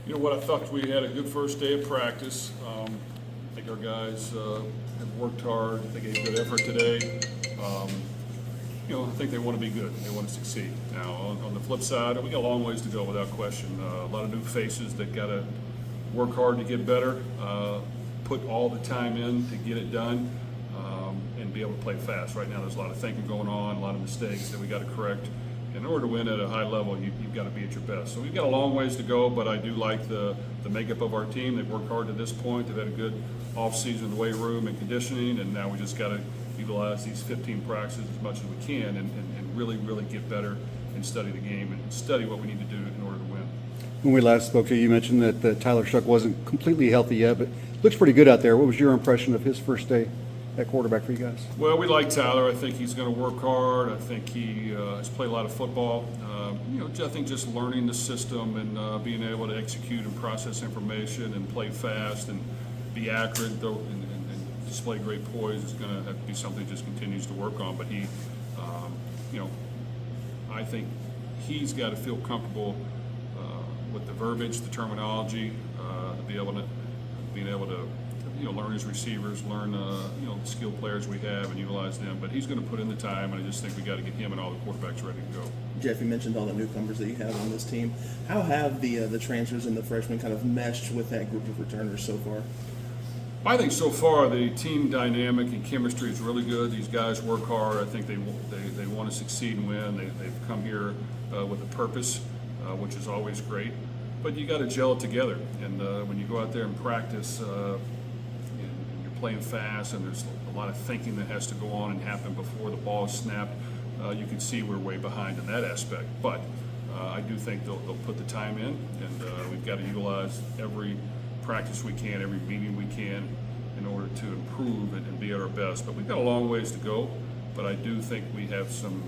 You know what, I thought we had a good first day of practice. I think our guys have worked hard. I think they gave good effort today. I think they want to be good. They want to succeed. Now, on the flip side, we got a long ways to go without question. A lot of new faces that got to work hard to get better, put all the time in to get it done, and be able to play fast. Right now, there's a lot of thinking going on, a lot of mistakes that we got to correct. In order to win at a high level, you've got to be at your best. So we've got a long ways to go, but I do like the makeup of our team. They've worked hard to this point. They've had a good off-season in the weight room and conditioning, and now we just got to utilize these 15 practices as much as we can and really, really get better and study the game and study what we need to do in order to win. When we last spoke to you, you mentioned that Tyler Shuck wasn't completely healthy yet, but looks pretty good out there. What was your impression of his first day at quarterback for you guys? Well, we like Tyler. I think he's going to work hard. I think he has played a lot of football. I think just learning the system and being able to execute and process information and play fast and be accurate and display great poise is going to have to be something he just continues to work on. But I think he's got to feel comfortable with the verbiage, the terminology, being able to learn his receivers, learn the skilled players we have and utilize them. But he's going to put in the time, and I just think we got to get him and all the quarterbacks ready to go. Jeff, you mentioned all the newcomers that you have on this team. How have the transfers and the freshmen kind of meshed with that group of returners so far? I think so far the team dynamic and chemistry is really good. These guys work hard. I think they want to succeed and win. They've come here with a purpose, which is always great. But you got to gel it together. And when you go out there and practice, and you're playing fast, and there's a lot of thinking that has to go on and happen before the ball is snapped. You can see we're way behind in that aspect. But I do think they'll put the time in, and we've got to utilize every practice we can, every meeting we can, in order to improve and be at our best. But we've got a long ways to go. But I do think we have some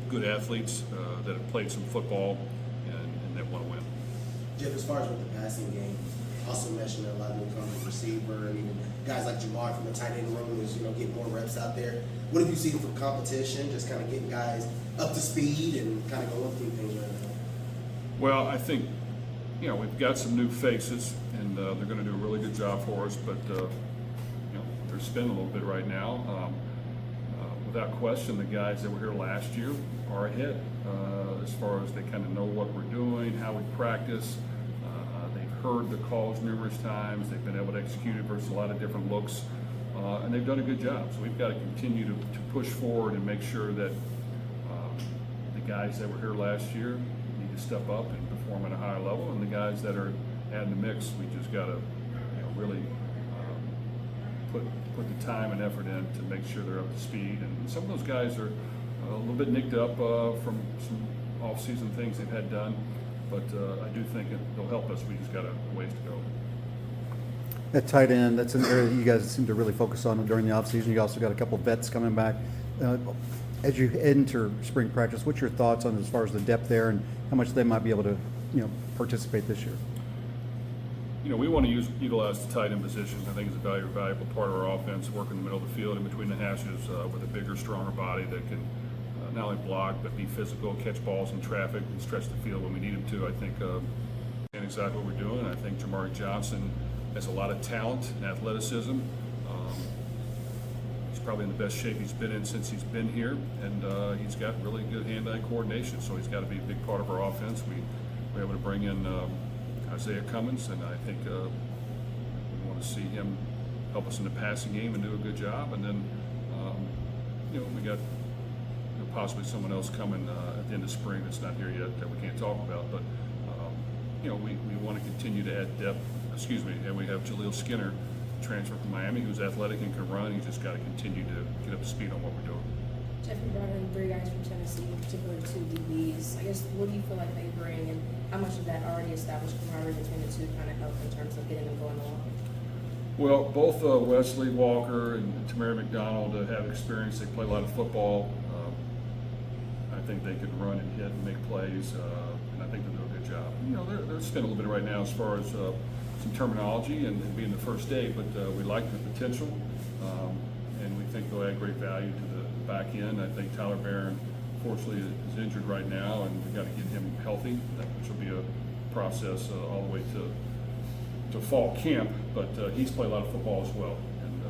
good athletes that have played some football and that want to win. Jeff, as far as with the passing game, also mentioned a lot of newcomers, receiver, and even guys like Jamar from the tight end room is get more reps out there. What have you seen from competition? Just kind of getting guys up to speed and kind of going through things right now. Well, I think we've got some new faces, and they're going to do a really good job for us. But they're spinning a little bit right now. Without question, the guys that were here last year are ahead as far as they kind of know what we're doing, how we practice. They've heard the calls numerous times. They've been able to execute it versus a lot of different looks, and they've done a good job. So we've got to continue to push forward and make sure that the guys that were here last year need to step up and perform at a higher level, and the guys that are adding the mix, we just got to really put the time and effort in to make sure they're up to speed. And some of those guys are a little bit nicked up from some off-season things they've had done, but I do think they'll help us. We just got a ways to go. At tight end, that's an area that you guys seem to really focus on during the offseason. You also got a couple of vets coming back. As you enter spring practice, what's your thoughts on as far as the depth there and how much they might be able to participate this year? We want to utilize the tight end position. I think it's a valuable part of our offense, work in the middle of the field and between the hashes with a bigger, stronger body that can not only block but be physical, catch balls in traffic, and stretch the field when we need him to. I think and exactly what we're doing. I think Jamari Johnson has a lot of talent and athleticism. He's probably in the best shape he's been in since he's been here, and he's got really good hand-eye coordination, so he's got to be a big part of our offense. We were able to bring in Isaiah Cummins, and I think we want to see him help us in the passing game and do a good job. And then, we got possibly someone else coming at the end of spring that's not here yet that we can't talk about. But, we want to continue to add depth. And we have Jaleel Skinner, transfer from Miami, who's athletic and can run. He's just got to continue to get up to speed on what we're doing. Jeff, you brought in 3 guys from Tennessee, in particular 2 DBs. I guess, what do you feel like they bring, and how much of that already established camaraderie between the two kind of help in terms of getting them going along? Well, both Wesley Walker and Tamara McDonald have experience. They play a lot of football. I think they can run and hit and make plays, and I think they'll do a good job. They're spinning a little bit right now as far as some terminology and being the first day, but we like the potential, and we think they'll add great value to the back end. I think Tyler Barron, fortunately, is injured right now, and we've got to get him healthy, which will be a process all the way to fall camp. But he's played a lot of football as well, and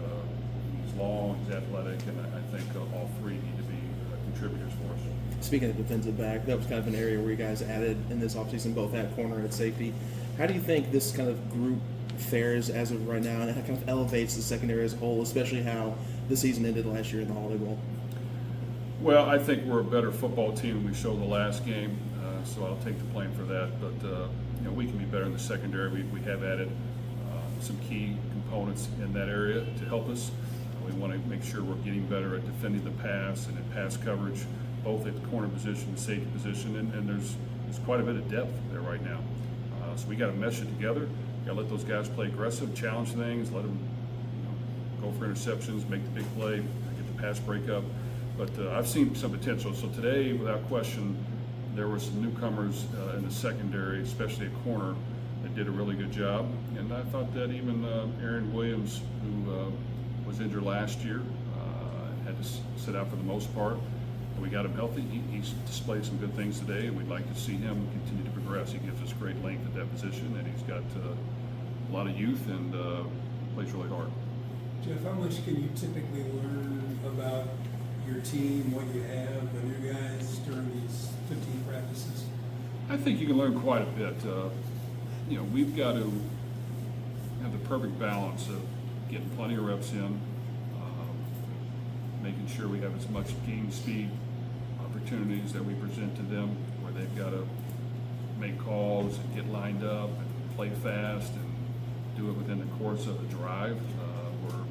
he's long, he's athletic, and I think all three need to be contributors for us. Speaking of defensive back, that was kind of an area where you guys added in this offseason, both at corner and at safety. How do you think this kind of group fares as of right now, and it kind of elevates the secondary as a whole, especially how the season ended last year in the Holiday Bowl? Well, I think we're a better football team than we showed the last game, so I'll take the blame for that. But we can be better in the secondary. We have added some key components in that area to help us. We want to make sure we're getting better at defending the pass and at pass coverage, both at the corner position and safety position, and there's quite a bit of depth there right now. So we got to mesh it together. Got to let those guys play aggressive, challenge things, let them go for interceptions, make the big play, get the pass breakup. But I've seen some potential. So today, without question, there were some newcomers in the secondary, especially at corner, that did a really good job. And I thought that even Aaron Williams, who was injured last year, had to sit out for the most part. We got him healthy. He's displayed some good things today, and we'd like to see him continue to progress. He gives us great length at that position, and he's got a lot of youth and plays really hard. Jeff, how much can you typically learn about your team, what you have, the new guys during these 15 practices? I think you can learn quite a bit. We've got to have the perfect balance of getting plenty of reps in, making sure we have as much game speed opportunities that we present to them, where they've got to make calls and get lined up and play fast and do it within the course of the drive, where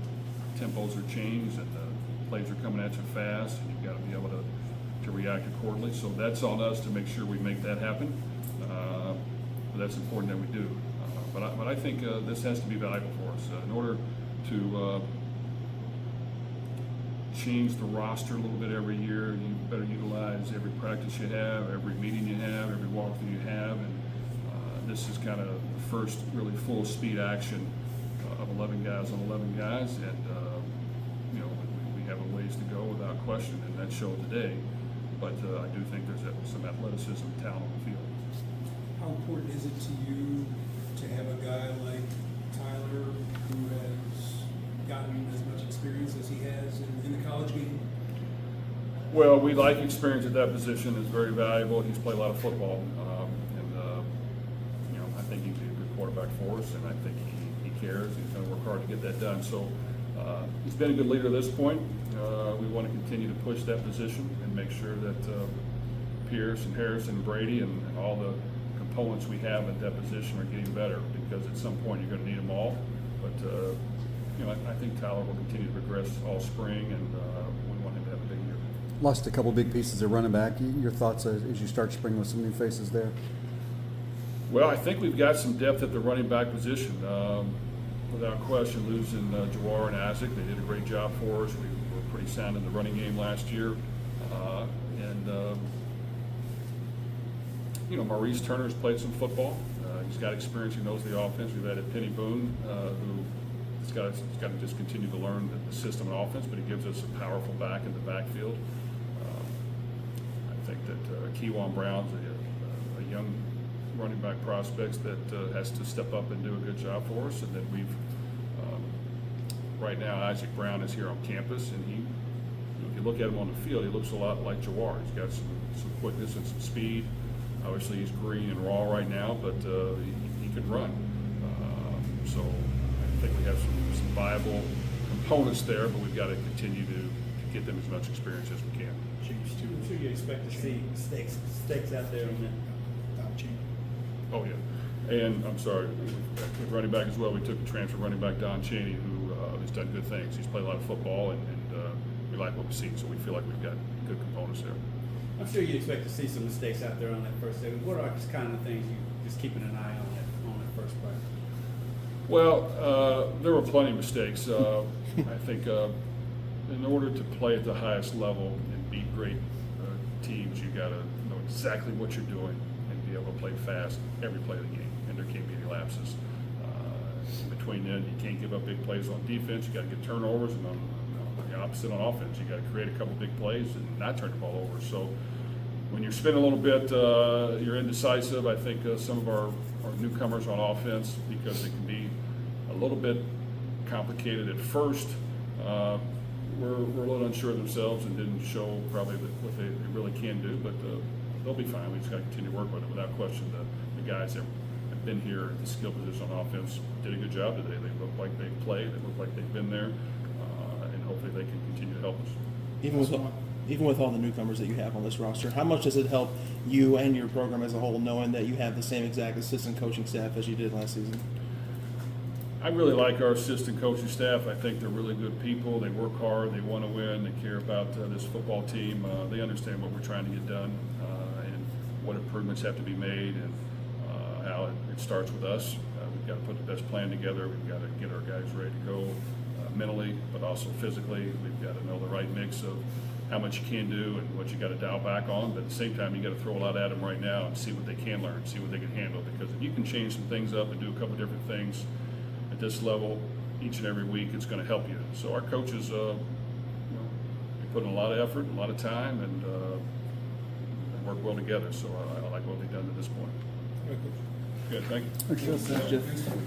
tempos are changed and the plays are coming at you fast, and you've got to be able to react accordingly. So that's on us to make sure we make that happen. But that's important that we do. But I think this has to be valuable for us. In order to change the roster a little bit every year, you better utilize every practice you have, every meeting you have, every walkthrough you have, and this is kind of the first really full speed action of 11 guys on 11 guys, and we have a ways to go without question, and that showed today. But I do think there's some athleticism and talent on the field. How important is it to you to have a guy like Tyler who has gotten as much experience as he has in the college game? Well, we like experience at that position. It's very valuable. He's played a lot of football, I think he'd be a good quarterback for us, and I think he cares. He's going to work hard to get that done. So he's been a good leader at this point. We want to continue to push that position and make sure that Pierce and Harrison and Brady and all the components we have at that position are getting better, because at some point you're going to need them all. But I think Tyler will continue to progress all spring, and we want him to have a big year. Lost a couple big pieces at running back. Your thoughts as you start spring with some new faces there? Well, I think we've got some depth at the running back position. Without question, losing Jawar and Isaac, they did a great job for us. We were pretty sound in the running game last year. Maurice Turner's played some football. He's got experience. He knows the offense. We've added Penny Boone, who's got to just continue to learn the system and offense, but he gives us a powerful back in the backfield. I think that Kewan Brown's a young running back prospect that has to step up and do a good job for us. And then right now, Isaac Brown is here on campus, and if you look at him on the field, he looks a lot like Jawar. He's got some quickness and some speed. Obviously, he's green and raw right now, but he can run. So I think we have some viable components there, but we've got to continue to get them as much experience as we can. I'm sure you expect to see stakes out there on that chain. Oh, yeah. And I'm sorry, with running back as well, we took a transfer running back, Don Chaney, who has done good things. He's played a lot of football, and we like what we've seen, so we feel like we've got good components there. I'm sure you expect to see some mistakes out there on that first day. What are just kind of the things you just keeping an eye on that first practice? Well, there were plenty of mistakes. I think in order to play at the highest level and beat great teams, you got to know exactly what you're doing and be able to play fast every play of the game, and there can't be any lapses. In between then, you can't give up big plays on defense. You got to get turnovers, and on the opposite on offense, you got to create a couple big plays and not turn the ball over. So when you're spinning a little bit, you're indecisive. I think some of our newcomers on offense, because they can be a little bit complicated at first, were a little unsure of themselves and didn't show probably what they really can do, but they'll be fine. We just got to continue to work with it. Without question, the guys that have been here at the skill position on offense did a good job today. They look like they played. They look like they've been there, and hopefully they can continue to help us. Even with all the newcomers that you have on this roster, how much does it help you and your program as a whole, knowing that you have the same exact assistant coaching staff as you did last season? I really like our assistant coaching staff. I think they're really good people. They work hard. They want to win. They care about this football team. They understand what we're trying to get done and what improvements have to be made, and how it starts with us. We've got to put the best plan together. We've got to get our guys ready to go mentally, but also physically. We've got to know the right mix of how much you can do and what you got to dial back on, but at the same time you got to throw a lot at them right now and see what they can learn, see what they can handle, because if you can change some things up and do a couple different things at this level each and every week, it's going to help you. So our coaches, they put in a lot of effort, a lot of time, and work well together. So I like what they've done to this point. Good, thank you. Thanks, Jeff. Jeff.